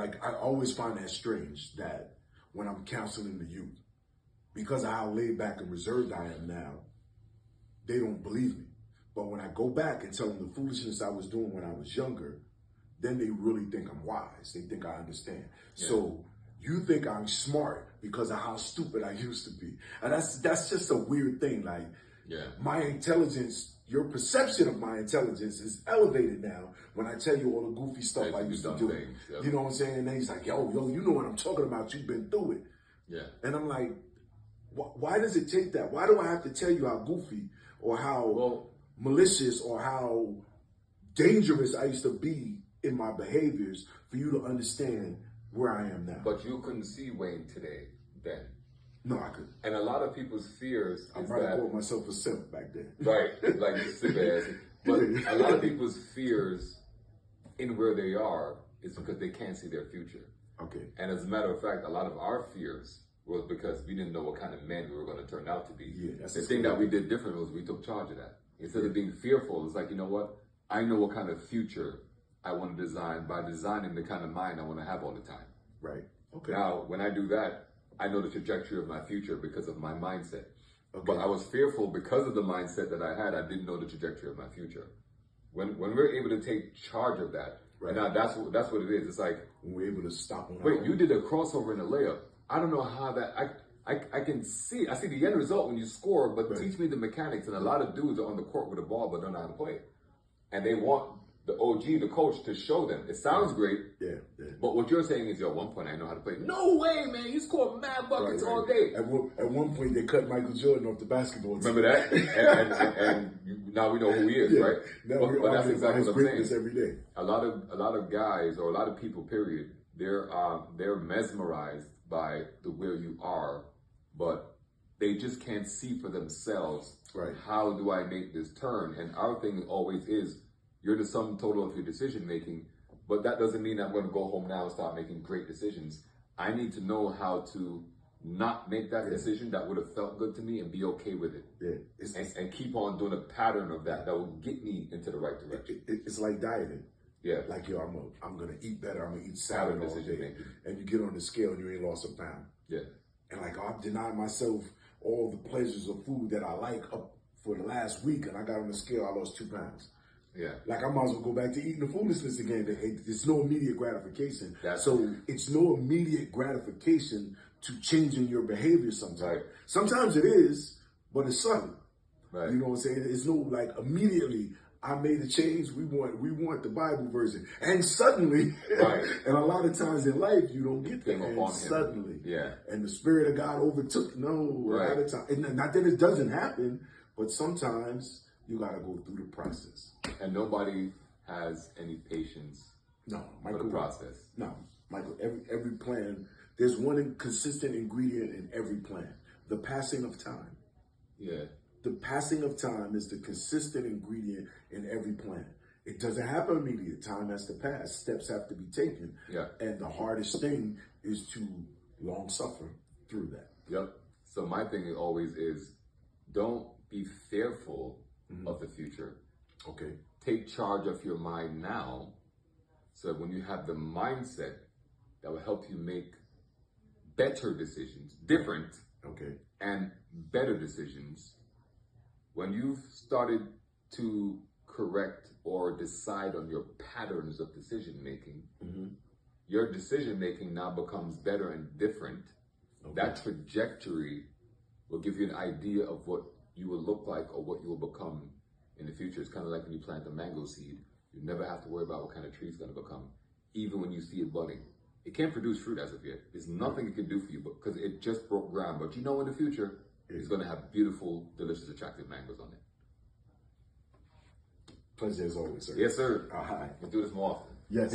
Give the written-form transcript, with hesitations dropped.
like I always find that strange that when I'm counseling the youth, because of how laid back and reserved I am now, they don't believe me. But when I go back and tell them the foolishness I was doing when I was younger, then they really think I'm wise. They think I understand. Yeah. So you think I'm smart because of how stupid I used to be. And that's just a weird thing. Like, my intelligence, your perception of my intelligence is elevated now when I tell you all the goofy stuff I used to do. You know what I'm saying? And then he's like, yo, you know what I'm talking about. You've been through it. Yeah. And I'm like, why does it take that? Why do I have to tell you how goofy or how malicious or how dangerous I used to be in my behaviors for you to understand where I am now? But you couldn't see Wayne today, then. No, I couldn't. And a lot of people's fears is I probably called myself a simp back then. Right, like simp ass. But a lot of people's fears in where they are is because they can't see their future. Okay. And as a matter of fact, a lot of our fears was because we didn't know what kind of men we were going to turn out to be. Yeah, that's the thing that we did different was we took charge of that. Instead of being fearful, it's like, you know what? I know what kind of future I want to design by designing the kind of mind I want to have all the time. Right. Okay. Now, when I do that, I know the trajectory of my future because of my mindset. Okay. But I was fearful because of the mindset that I had. I didn't know the trajectory of my future. When we're able to take charge of that, right. Now that's what it is. It's like when we're able to stop. Wait, you did a crossover and a layup. I don't know how that. I can see. I see the end result when you score, but teach me the mechanics. And a lot of dudes are on the court with a ball but don't know how to play it, and they want the OG, the coach, to show them. It sounds great, but what you're saying is, yo, at one point I know how to play. No way, man! You scored mad buckets all day. At one point they cut Michael Jordan off the basketball team. Remember that? and now we know who he is, right? But that's exactly what I'm saying. Every day. A lot of guys or a lot of people, period, they're mesmerized by the where you are, but they just can't see for themselves. Right? How do I make this turn? And our thing always is, you're the sum total of your decision making, but that doesn't mean I'm going to go home now and start making great decisions. I need to know how to not make that decision that would have felt good to me and be okay with it. Yeah. And keep on doing a pattern of that will get me into the right direction. It's like dieting. Yeah. Like, yo, I'm going to eat better. I'm going to eat salad all day. And you get on the scale and you ain't lost a pound. Yeah. And like, I've denied myself all the pleasures of food that I like up for the last week, and I got on the scale, I lost 2 pounds. Yeah. Like, I might as well go back to eating the foolishness again. It's no immediate gratification. It's no immediate gratification to changing your behavior sometimes. Right. Sometimes it is, but it's subtle. Right. You know what I'm saying? It's no like immediately I made a change. We want the Bible version. And suddenly, and a lot of times in life you don't get that. And suddenly. Yeah. And the Spirit of God overtook. A lot of times. And not that it doesn't happen, but sometimes you got to go through the process. And nobody has any patience for the process. No, Michael, every plan, there's one consistent ingredient in every plan: the passing of time. Yeah. The passing of time is the consistent ingredient in every plan. It doesn't happen immediately. Time has to pass. Steps have to be taken. Yeah. And the hardest thing is to long suffer through that. Yep. So my thing always is, don't be fearful of the future. Okay. Take charge of your mind now, so that when you have the mindset that will help you make better decisions, different, and better decisions. When you've started to correct or decide on your patterns of decision making, your decision making now becomes better and different. That trajectory will give you an idea of what you will look like or what you will become in the future. It's kind of like when you plant a mango seed. You never have to worry about what kind of tree it's going to become, even when you see it budding. It can't produce fruit as of yet. There's nothing it can do for you because it just broke ground. But you know in the future, it's going to have beautiful, delicious, attractive mangoes on it. Pleasure as always, sir. Yes, sir. All right. We'll do this more often. Yes.